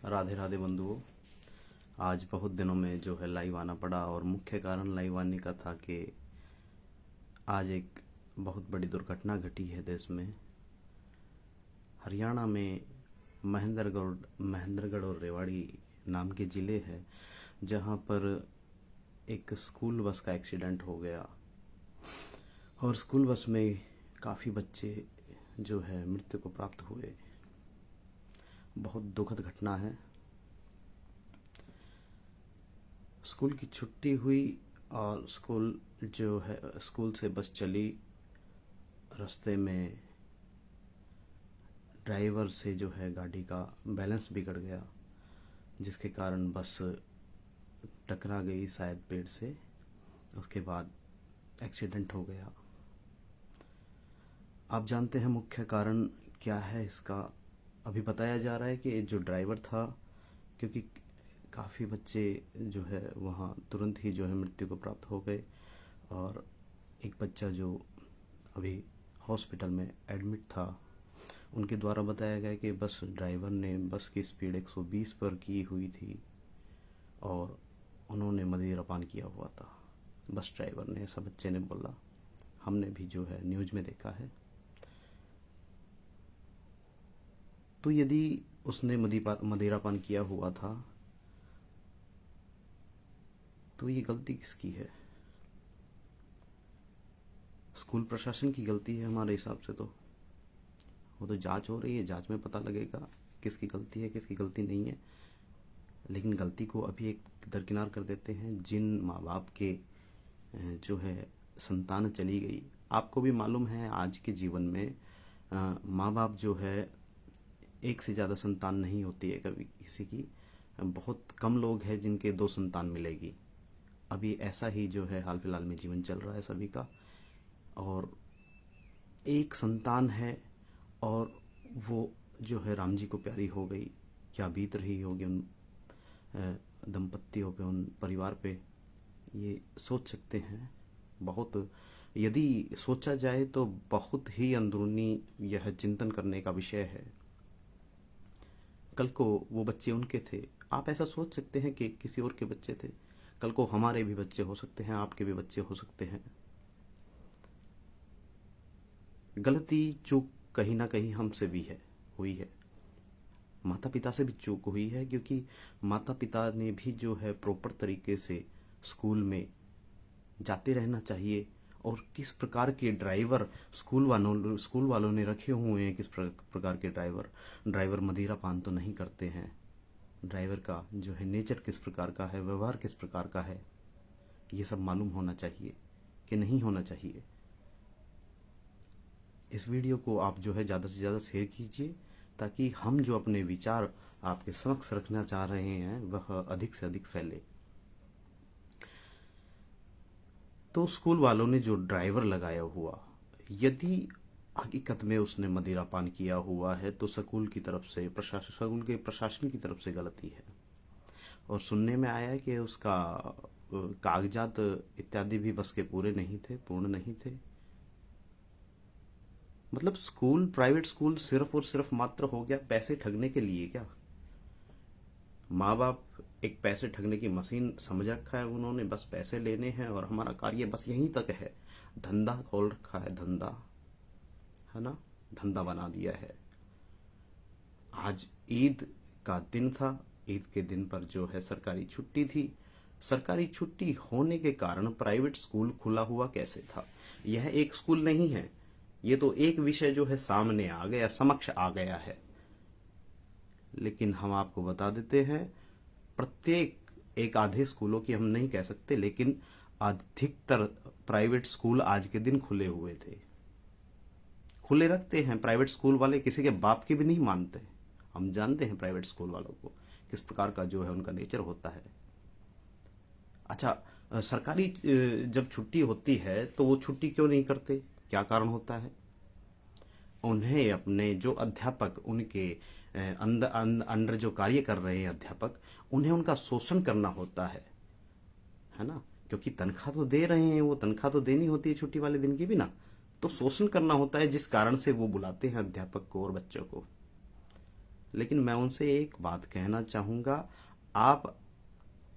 राधे राधे बंधुओं। आज बहुत दिनों में जो है लाइव आना पड़ा और मुख्य कारण लाइव आने का था कि आज एक बहुत बड़ी दुर्घटना घटी है देश में। हरियाणा में महेंद्रगढ़ और रेवाड़ी नाम के ज़िले हैं जहां पर एक स्कूल बस का एक्सीडेंट हो गया और स्कूल बस में काफ़ी बच्चे जो है मृत्यु को प्राप्त हुए। बहुत दुखद घटना है। स्कूल की छुट्टी हुई और स्कूल से बस चली। रास्ते में ड्राइवर से जो है गाड़ी का बैलेंस बिगड़ गया, जिसके कारण बस टकरा गई शायद पेड़ से। उसके बाद एक्सीडेंट हो गया। आप जानते हैं मुख्य कारण क्या है इसका? अभी बताया जा रहा है कि जो ड्राइवर था, क्योंकि काफ़ी बच्चे जो है वहाँ तुरंत ही जो है मृत्यु को प्राप्त हो गए और एक बच्चा जो अभी हॉस्पिटल में एडमिट था, उनके द्वारा बताया गया कि बस ड्राइवर ने बस की स्पीड 120 पर की हुई थी और उन्होंने मदिरा पान किया हुआ था। बस ड्राइवर ने, ऐसा बच्चे ने बोला। हमने भी जो है न्यूज़ में देखा है। तो यदि उसने मदिरा पान किया हुआ था तो ये गलती किसकी है? स्कूल प्रशासन की गलती है हमारे हिसाब से। तो वो तो जांच हो रही है, जांच में पता लगेगा किसकी गलती है किसकी गलती नहीं है। लेकिन गलती को अभी एक दरकिनार कर देते हैं। जिन माँ बाप के जो है संतान चली गई, आपको भी मालूम है आज के जीवन में माँ बाप जो है एक से ज़्यादा संतान नहीं होती है कभी किसी की। बहुत कम लोग हैं जिनके 2 संतान मिलेगी। अभी ऐसा ही जो है हाल फिलहाल में जीवन चल रहा है सभी का। और एक संतान है और वो जो है राम जी को प्यारी हो गई। क्या बीत रही होगी उन दंपत्तियों पे, उन परिवार पे, ये सोच सकते हैं। बहुत, यदि सोचा जाए तो बहुत ही अंदरूनी यह चिंतन करने का विषय है। कल को वो बच्चे उनके थे। आप ऐसा सोच सकते हैं कि किसी और के बच्चे थे। कल को हमारे भी बच्चे हो सकते हैं, आपके भी बच्चे हो सकते हैं। गलती चूक कहीं ना कहीं हमसे भी हुई है। माता पिता से भी चूक हुई है, क्योंकि माता पिता ने भी जो है प्रॉपर तरीके से स्कूल में जाते रहना चाहिए। और किस प्रकार के ड्राइवर स्कूल वालों ने रखे हुए हैं, किस प्रकार के ड्राइवर मदिरा पान तो नहीं करते हैं। ड्राइवर का जो है नेचर किस प्रकार का है, व्यवहार किस प्रकार का है, ये सब मालूम होना चाहिए कि नहीं होना चाहिए। इस वीडियो को आप जो है ज़्यादा से ज़्यादा शेयर कीजिए, ताकि हम जो अपने विचार आपके समक्ष रखना चाह रहे हैं वह अधिक से अधिक फैले। तो स्कूल वालों ने जो ड्राइवर लगाया हुआ, यदि हकीकत में उसने मदिरा पान किया हुआ है तो स्कूल की प्रशासन की तरफ से गलती है। और सुनने में आया है कि उसका कागजात इत्यादि भी बस के पूर्ण नहीं थे। मतलब स्कूल, प्राइवेट स्कूल सिर्फ और सिर्फ मात्र हो गया पैसे ठगने के लिए क्या? माँ बाप एक पैसे ठगने की मशीन समझ रखा है उन्होंने। बस पैसे लेने हैं और हमारा कार्य बस यहीं तक है। धंधा खोल रखा है, धंधा है ना, धंधा बना दिया है। आज ईद का दिन था। ईद के दिन पर जो है सरकारी छुट्टी थी। सरकारी छुट्टी होने के कारण प्राइवेट स्कूल खुला हुआ कैसे था? यह एक स्कूल नहीं है, ये तो एक विषय जो है सामने आ गया, समक्ष आ गया है। लेकिन हम आपको बता देते हैं, प्रत्येक, एक आधे स्कूलों की हम नहीं कह सकते, लेकिन अधिकतर प्राइवेट स्कूल आज के दिन खुले हुए थे। खुले रखते हैं प्राइवेट स्कूल वाले, किसी के बाप की भी नहीं मानते। हम जानते हैं प्राइवेट स्कूल वालों को किस प्रकार का जो है उनका नेचर होता है। अच्छा, सरकारी जब छुट्टी होती है तो वो छुट्टी क्यों नहीं करते? क्या कारण होता है? उन्हें अपने जो अध्यापक, उनके अंडर जो कार्य कर रहे हैं अध्यापक, उन्हें उनका शोषण करना होता है ना। क्योंकि तनख्वाह तो दे रहे हैं, वो तनख्वाह तो देनी होती है छुट्टी वाले दिन की भी ना। तो शोषण करना होता है, जिस कारण से वो बुलाते हैं अध्यापक को और बच्चों को। लेकिन मैं उनसे एक बात कहना चाहूंगा, आप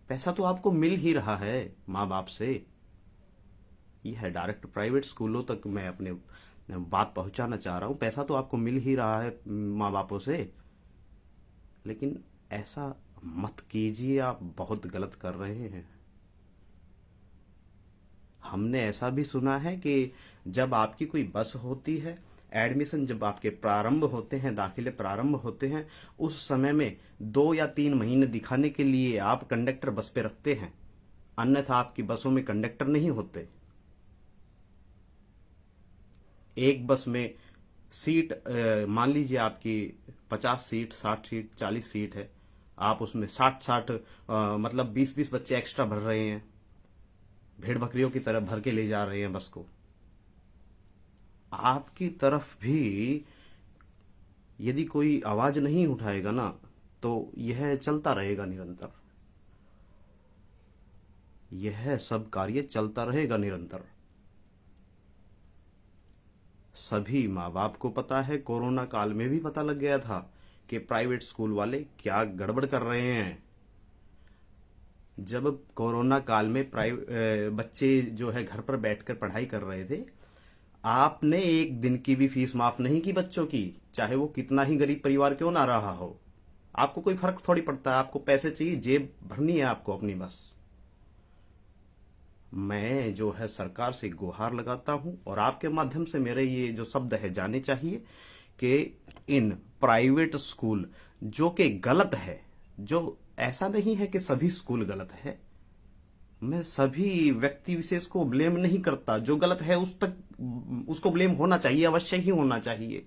पैसा तो आपको मिल ही रहा है माँ बाप से। यह है डायरेक्ट प्राइवेट स्कूलों तक मैं अपने बात पहुंचाना चाह रहा हूं। पैसा तो आपको मिल ही रहा है माँ बापों से, लेकिन ऐसा मत कीजिए, आप बहुत गलत कर रहे हैं। हमने ऐसा भी सुना है कि जब आपकी कोई बस होती है, एडमिशन जब आपके प्रारंभ होते हैं, दाखिले प्रारंभ होते हैं, उस समय में 2 या 3 महीने दिखाने के लिए आप कंडक्टर बस पे रखते हैं, अन्यथा आपकी बसों में कंडक्टर नहीं होते। एक बस में सीट मान लीजिए आपकी 50 सीट, 60 सीट, 40 सीट है, आप उसमें 60-60 मतलब 20-20 बच्चे एक्स्ट्रा भर रहे हैं, भेड़ बकरियों की तरह भर के ले जा रहे हैं बस को। आपकी तरफ भी यदि कोई आवाज नहीं उठाएगा ना, तो यह चलता रहेगा निरंतर, यह सब कार्य चलता रहेगा निरंतर। सभी माँ बाप को पता है, कोरोना काल में भी पता लग गया था कि प्राइवेट स्कूल वाले क्या गड़बड़ कर रहे हैं। जब कोरोना काल में बच्चे जो है घर पर बैठकर पढ़ाई कर रहे थे, आपने एक दिन की भी फीस माफ नहीं की बच्चों की, चाहे वो कितना ही गरीब परिवार क्यों ना रहा हो। आपको कोई फर्क थोड़ी पड़ता है, आपको पैसे चाहिए, जेब भरनी है आपको अपनी बस। मैं जो है सरकार से गुहार लगाता हूं, और आपके माध्यम से मेरे ये जो शब्द है जाने चाहिए कि इन प्राइवेट स्कूल जो कि गलत है, जो ऐसा नहीं है कि सभी स्कूल गलत है, मैं सभी व्यक्ति विशेष को ब्लेम नहीं करता, जो गलत है उसको ब्लेम होना चाहिए, अवश्य ही होना चाहिए।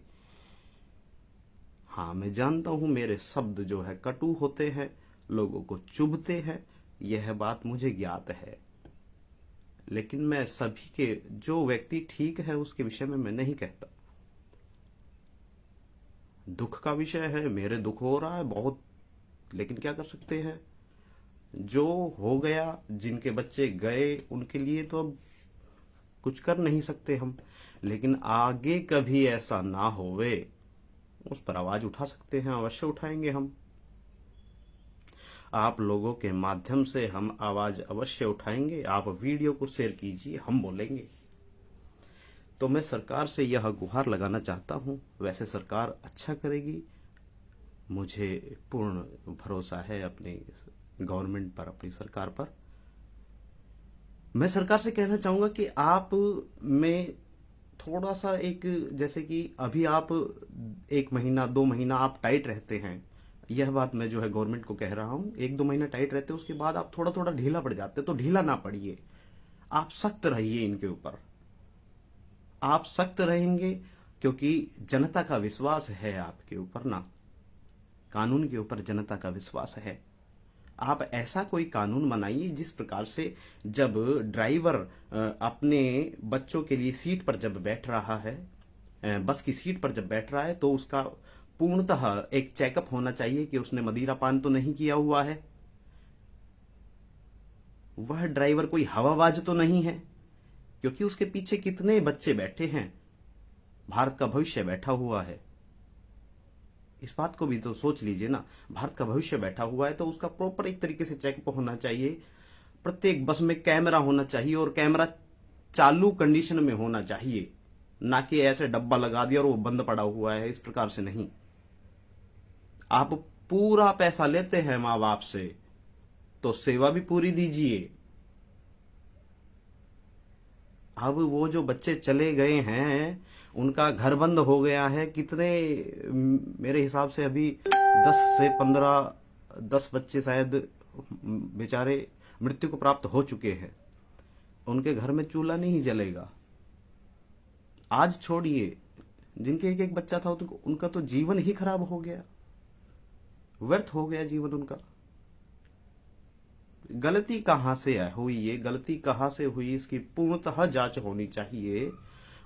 हाँ, मैं जानता हूं मेरे शब्द जो है कटु होते हैं, लोगों को चुभते हैं, यह बात मुझे ज्ञात है, लेकिन मैं सभी के, जो व्यक्ति ठीक है उसके विषय में मैं नहीं कहता। दुख का विषय है, मेरे दुख हो रहा है बहुत, लेकिन क्या कर सकते हैं, जो हो गया, जिनके बच्चे गए उनके लिए तो अब कुछ कर नहीं सकते हम, लेकिन आगे कभी ऐसा ना होवे उस पर आवाज उठा सकते हैं, अवश्य उठाएंगे हम। आप लोगों के माध्यम से हम आवाज अवश्य उठाएंगे, आप वीडियो को शेयर कीजिए, हम बोलेंगे। तो मैं सरकार से यह गुहार लगाना चाहता हूं, वैसे सरकार अच्छा करेगी, मुझे पूर्ण भरोसा है अपनी गवर्नमेंट पर, अपनी सरकार पर। मैं सरकार से कहना चाहूंगा कि आप में थोड़ा सा एक, जैसे कि अभी आप 1 महीना 2 महीना आप टाइट रहते हैं, यह बात मैं जो है गवर्नमेंट को कह रहा हूं, 1-2 महीना टाइट रहते हैं, उसके बाद आप थोड़ा थोड़ा ढीला पड़ जाते हैं, तो ढीला ना पड़िए, आप सख्त रहिए इनके ऊपर। आप सख्त रहेंगे क्योंकि जनता का विश्वास है आपके ऊपर ना, कानून के ऊपर जनता का विश्वास है। आप ऐसा कोई कानून बनाइए जिस प्रकार से जब ड्राइवर अपने बच्चों के लिए सीट पर जब बैठ रहा है, बस की सीट पर जब बैठ रहा है, तो उसका पूर्णतः एक चेकअप होना चाहिए कि उसने मदिरा पान तो नहीं किया हुआ है, वह ड्राइवर कोई हवाबाज तो नहीं है, क्योंकि उसके पीछे कितने बच्चे बैठे हैं, भारत का भविष्य बैठा हुआ है। इस बात को भी तो सोच लीजिए ना, भारत का भविष्य बैठा हुआ है, तो उसका प्रॉपर एक तरीके से चेकअप होना चाहिए। प्रत्येक बस में कैमरा होना चाहिए, और कैमरा चालू कंडीशन में होना चाहिए, ना कि ऐसे डब्बा लगा दिया और वो बंद पड़ा हुआ है, इस प्रकार से नहीं। आप पूरा पैसा लेते हैं माँ बाप से, तो सेवा भी पूरी दीजिए। अब वो जो बच्चे चले गए हैं, उनका घर बंद हो गया है, कितने, मेरे हिसाब से अभी 10 बच्चे शायद बेचारे मृत्यु को प्राप्त हो चुके हैं, उनके घर में चूल्हा नहीं जलेगा। आज छोड़िए, जिनके एक एक बच्चा था उनका तो जीवन ही खराब हो गया, व्यर्थ हो गया जीवन उनका। गलती कहां से हुई, ये गलती कहां से हुई, इसकी पूर्णतः जांच होनी चाहिए,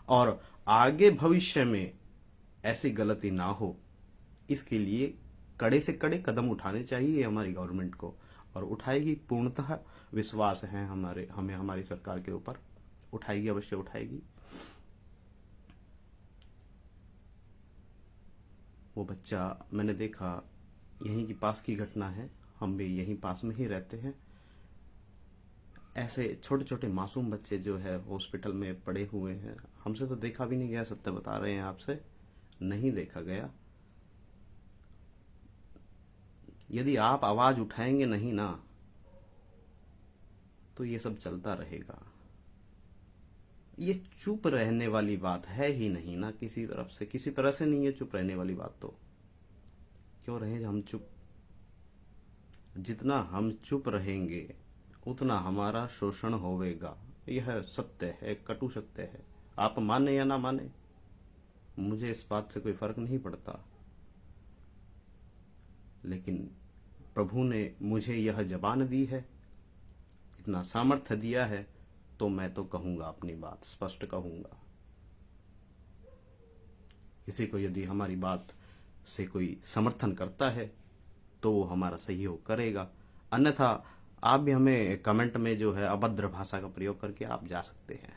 और आगे भविष्य में ऐसी गलती ना हो, इसके लिए कड़े से कड़े कदम उठाने चाहिए हमारी गवर्नमेंट को, और उठाएगी, पूर्णतः विश्वास है हमें हमारी सरकार के ऊपर, उठाएगी, अवश्य उठाएगी। वो बच्चा, मैंने देखा, यहीं की पास की घटना है, हम भी यहीं पास में ही रहते हैं, ऐसे छोटे छोटे मासूम बच्चे जो है हॉस्पिटल में पड़े हुए हैं। हमसे तो देखा भी नहीं गया, सत्य बता रहे हैं आपसे, नहीं देखा गया। यदि आप आवाज उठाएंगे नहीं ना, तो ये सब चलता रहेगा। ये चुप रहने वाली बात है ही नहीं ना, किसी तरफ से, किसी तरह से नहीं है चुप रहने वाली बात। तो क्यों रहे हम चुप? जितना हम चुप रहेंगे उतना हमारा शोषण होवेगा। यह सत्य है, कटु सत्य है। आप माने या ना माने, मुझे इस बात से कोई फर्क नहीं पड़ता, लेकिन प्रभु ने मुझे यह जबान दी है, इतना सामर्थ्य दिया है, तो मैं तो कहूंगा, अपनी बात स्पष्ट कहूंगा। किसी को यदि हमारी बात से कोई समर्थन करता है तो वो हमारा सहयोग करेगा, अन्यथा आप भी हमें कमेंट में जो है अभद्र भाषा का प्रयोग करके आप जा सकते हैं।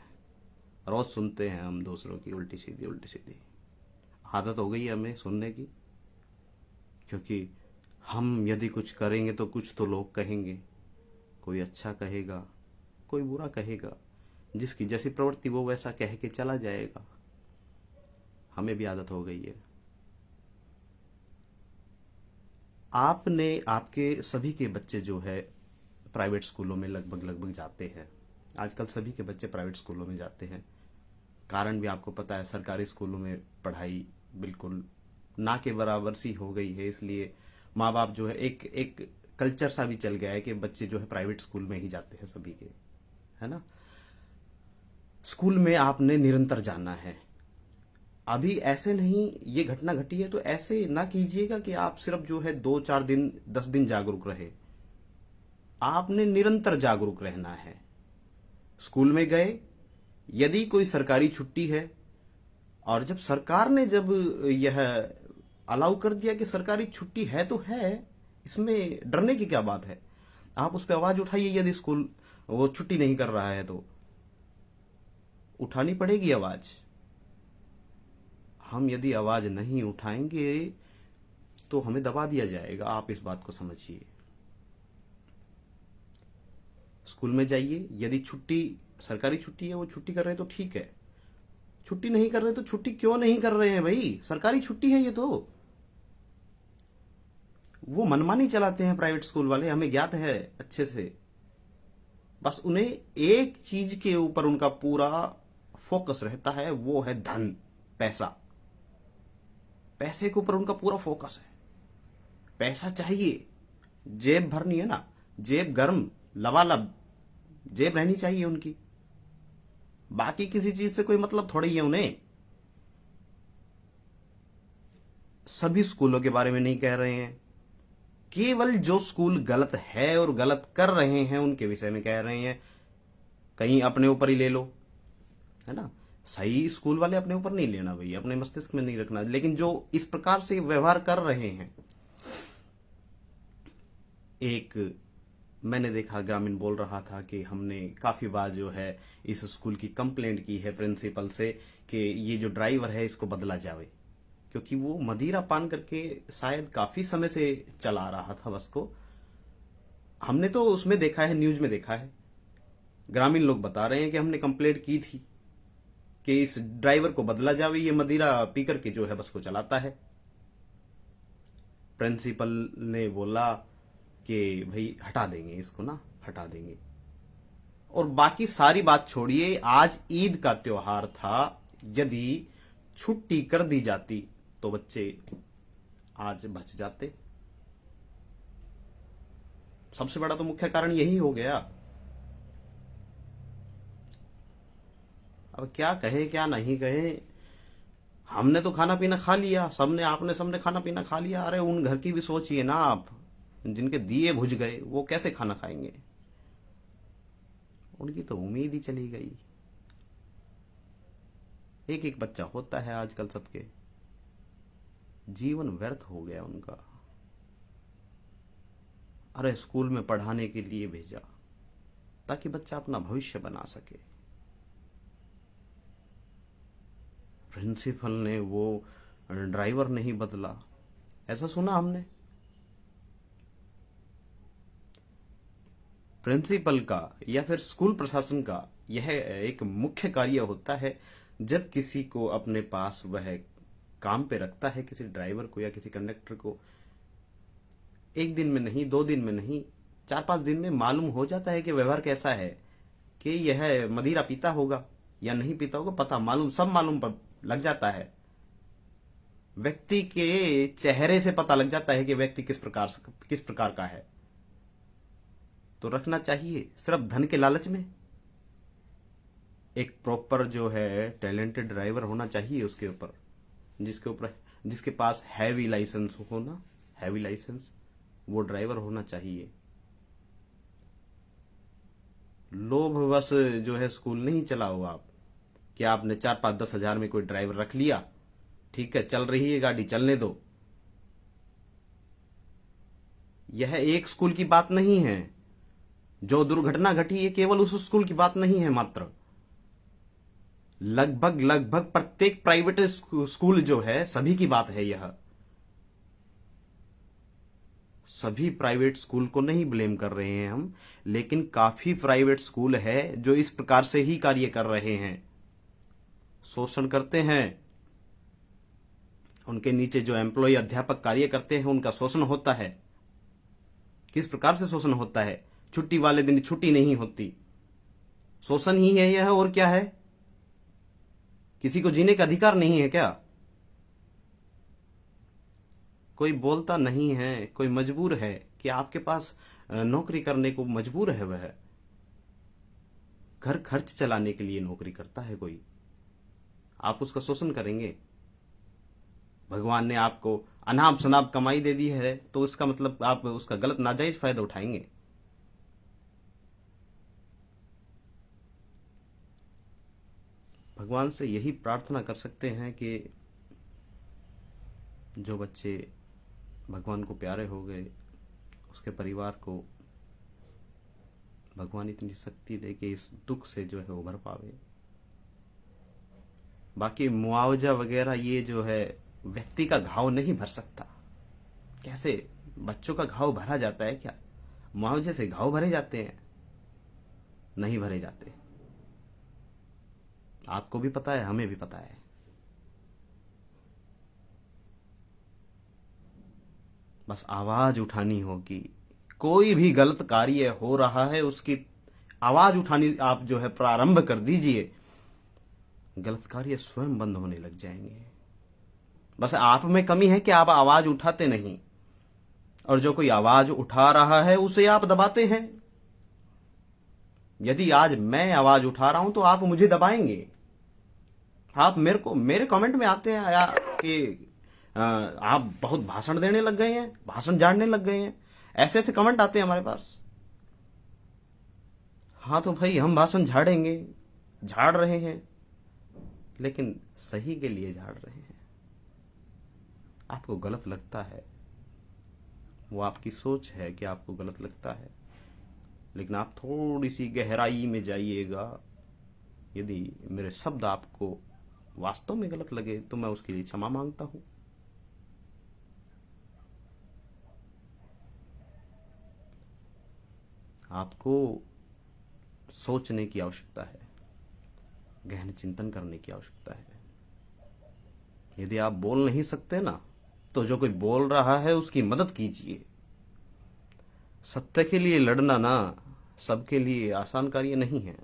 रोज सुनते हैं हम दूसरों की उल्टी सीधी आदत हो गई है हमें सुनने की, क्योंकि हम यदि कुछ करेंगे तो कुछ तो लोग कहेंगे, कोई अच्छा कहेगा, कोई बुरा कहेगा, जिसकी जैसी प्रवृत्ति वो वैसा कह के चला जाएगा। हमें भी आदत हो गई है। आपने, आपके सभी के बच्चे जो है प्राइवेट स्कूलों में लगभग जाते हैं। आजकल सभी के बच्चे प्राइवेट स्कूलों में जाते हैं। कारण भी आपको पता है, सरकारी स्कूलों में पढ़ाई बिल्कुल ना के बराबर सी हो गई है, इसलिए माँ बाप जो है, एक एक कल्चर सा भी चल गया है कि बच्चे जो है प्राइवेट स्कूल में ही जाते हैं सभी के, है ना। स्कूल में आपने निरंतर जाना है। अभी ऐसे नहीं, ये घटना घटी है तो ऐसे ना कीजिएगा कि आप सिर्फ जो है 2-4 दिन 10 दिन जागरूक रहे। आपने निरंतर जागरूक रहना है। स्कूल में गए, यदि कोई सरकारी छुट्टी है, और जब सरकार ने जब यह अलाउ कर दिया कि सरकारी छुट्टी है तो है, इसमें डरने की क्या बात है। आप उस पर आवाज उठाइए। यदि स्कूल वो छुट्टी नहीं कर रहा है तो उठानी पड़ेगी आवाज। हम यदि आवाज नहीं उठाएंगे तो हमें दबा दिया जाएगा। आप इस बात को समझिए। स्कूल में जाइए, यदि छुट्टी, सरकारी छुट्टी है, वो छुट्टी कर रहे हैं तो ठीक है। छुट्टी नहीं कर रहे तो छुट्टी क्यों नहीं कर रहे हैं भाई? सरकारी छुट्टी है ये तो। वो मनमानी चलाते हैं प्राइवेट स्कूल वाले, हमें ज्ञात है अच्छे से। बस उन्हें एक चीज के ऊपर उनका पूरा फोकस रहता है, वो है धन, पैसा। पैसे के ऊपर उनका पूरा फोकस है। पैसा चाहिए, जेब भरनी है ना, जेब गर्म लबालब जेब रहनी चाहिए उनकी। बाकी किसी चीज से कोई मतलब थोड़ी है उन्हें। सभी स्कूलों के बारे में नहीं कह रहे हैं, केवल जो स्कूल गलत है और गलत कर रहे हैं उनके विषय में कह रहे हैं। कहीं अपने ऊपर ही ले लो, है ना। सही स्कूल वाले अपने ऊपर नहीं लेना भाई, अपने मस्तिष्क में नहीं रखना। लेकिन जो इस प्रकार से व्यवहार कर रहे हैं, एक मैंने देखा ग्रामीण बोल रहा था कि हमने काफी बार जो है इस स्कूल की कंप्लेंट की है प्रिंसिपल से कि ये जो ड्राइवर है इसको बदला जाए, क्योंकि वो मदिरा पान करके शायद काफी समय से चला रहा था बस को। हमने तो उसमें देखा है, न्यूज में देखा है, ग्रामीण लोग बता रहे हैं कि हमने कंप्लेंट की थी कि इस ड्राइवर को बदला जाए, ये मदिरा पी करके जो है बस को चलाता है। प्रिंसिपल ने बोला कि भाई हटा देंगे इसको ना, हटा देंगे। और बाकी सारी बात छोड़िए, आज ईद का त्योहार था, यदि छुट्टी कर दी जाती तो बच्चे आज बच जाते। सबसे बड़ा तो मुख्य कारण यही हो गया। अब क्या कहे क्या नहीं कहे, हमने तो खाना पीना खा लिया, सबने, आपने सबने खाना पीना खा लिया। अरे उन घर की भी सोचिए ना आप, जिनके दिए बुझ गए, वो कैसे खाना खाएंगे? उनकी तो उम्मीद ही चली गई। एक एक बच्चा होता है आजकल, सबके जीवन व्यर्थ हो गया उनका। अरे स्कूल में पढ़ाने के लिए भेजा ताकि बच्चा अपना भविष्य बना सके। प्रिंसिपल ने वो ड्राइवर नहीं बदला, ऐसा सुना हमने। प्रिंसिपल का या फिर स्कूल प्रशासन का यह एक मुख्य कार्य होता है, जब किसी को अपने पास वह काम पे रखता है, किसी ड्राइवर को या किसी कंडक्टर को, एक दिन में नहीं, 2 दिन में नहीं, 4-5 दिन में मालूम हो जाता है कि व्यवहार कैसा है, कि यह मदिरा पीता होगा या नहीं पीता होगा, पता मालूम, सब मालूम लग जाता है। व्यक्ति के चेहरे से पता लग जाता है कि व्यक्ति किस प्रकार का है। तो रखना चाहिए सिर्फ धन के लालच में। एक प्रॉपर जो है टैलेंटेड ड्राइवर होना चाहिए उसके ऊपर, जिसके पास हैवी लाइसेंस हो ना, हैवी लाइसेंस, वो ड्राइवर होना चाहिए। लोभवश जो है स्कूल नहीं चलाओ आप, कि आपने 4-5-10 हजार में कोई ड्राइवर रख लिया, ठीक है, चल रही है गाड़ी, चलने दो। यह एक स्कूल की बात नहीं है। जो दुर्घटना घटी ये केवल उस स्कूल की बात नहीं है मात्र, लगभग प्रत्येक प्राइवेट स्कूल जो है सभी की बात है यह। सभी प्राइवेट स्कूल को नहीं ब्लेम कर रहे हैं हम, लेकिन काफी प्राइवेट स्कूल है जो इस प्रकार से ही कार्य कर रहे हैं, शोषण करते हैं। उनके नीचे जो एम्प्लॉय अध्यापक कार्य करते हैं उनका शोषण होता है। किस प्रकार से शोषण होता है? छुट्टी वाले दिन छुट्टी नहीं होती, शोषण ही है यह, और क्या है? किसी को जीने का अधिकार नहीं है क्या? कोई बोलता नहीं है, कोई मजबूर है कि आपके पास नौकरी करने को मजबूर है, वह घर खर्च चलाने के लिए नौकरी करता है कोई, आप उसका शोषण करेंगे? भगवान ने आपको अनाप शनाप कमाई दे दी है तो इसका मतलब आप उसका गलत नाजायज फायदा उठाएंगे? भगवान से यही प्रार्थना कर सकते हैं कि जो बच्चे भगवान को प्यारे हो गए, उसके परिवार को भगवान इतनी शक्ति दे कि इस दुख से जो है उभर पावे। बाकी मुआवजा वगैरह ये जो है व्यक्ति का घाव नहीं भर सकता। कैसे बच्चों का घाव भरा जाता है क्या? मुआवजे से घाव भरे जाते हैं? नहीं भरे जाते। आपको भी पता है, हमें भी पता है। बस आवाज उठानी होगी। कोई भी गलत कार्य हो रहा है उसकी आवाज उठानी आप जो है प्रारंभ कर दीजिए, गलत कार्य स्वयं बंद होने लग जाएंगे। बस आप में कमी है कि आप आवाज उठाते नहीं, और जो कोई आवाज उठा रहा है उसे आप दबाते हैं। यदि आज मैं आवाज उठा रहा हूं तो आप मुझे दबाएंगे। आप मेरे कमेंट में आते हैं कि आप बहुत भाषण देने लग गए हैं, भाषण झाड़ने लग गए हैं, ऐसे ऐसे कमेंट आते हैं हमारे पास। हाँ तो भाई हम भाषण झाड़ेंगे, झाड़ रहे हैं, लेकिन सही के लिए झाड़ रहे हैं। आपको गलत लगता है, वो आपकी सोच है कि आपको गलत लगता है, लेकिन आप थोड़ी सी गहराई में जाइएगा। यदि मेरे शब्द आपको वास्तव में गलत लगे तो मैं उसके लिए क्षमा मांगता हूं। आपको सोचने की आवश्यकता है, गहन चिंतन करने की आवश्यकता है। यदि आप बोल नहीं सकते ना, तो जो कोई बोल रहा है उसकी मदद कीजिए। सत्य के लिए लड़ना ना सबके लिए आसान कार्य नहीं है।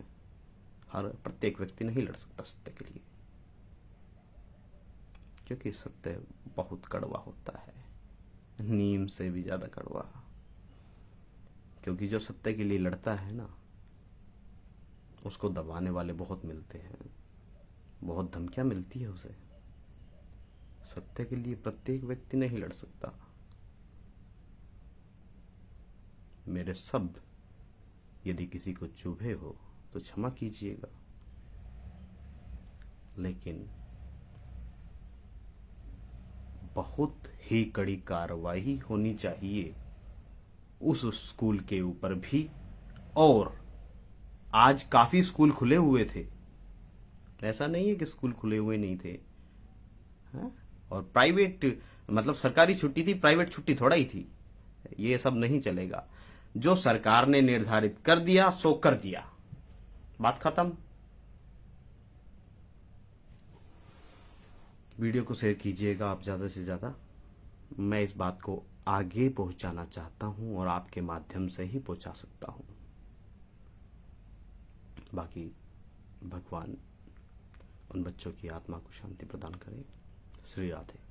हर प्रत्येक व्यक्ति नहीं लड़ सकता सत्य के लिए, क्योंकि सत्य बहुत कड़वा होता है, नीम से भी ज्यादा कड़वा। क्योंकि जो सत्य के लिए लड़ता है ना, उसको दबाने वाले बहुत मिलते हैं, बहुत धमकियां मिलती है उसे। सत्य के लिए प्रत्येक व्यक्ति नहीं लड़ सकता। मेरे शब्द यदि किसी को चुभे हो तो क्षमा कीजिएगा, लेकिन बहुत ही कड़ी कार्रवाई होनी चाहिए उस स्कूल के ऊपर भी। और आज काफी स्कूल खुले हुए थे, ऐसा नहीं है कि स्कूल खुले हुए नहीं थे, हाँ? और प्राइवेट मतलब सरकारी छुट्टी थी, प्राइवेट छुट्टी थोड़ा ही थी। ये सब नहीं चलेगा। जो सरकार ने निर्धारित कर दिया सो कर दिया, बात खत्म। वीडियो को शेयर कीजिएगा आप ज़्यादा से ज़्यादा। मैं इस बात को आगे पहुंचाना चाहता हूं और आपके माध्यम से ही पहुंचा सकता हूं। बाकी भगवान उन बच्चों की आत्मा को शांति प्रदान करे। श्री राधे।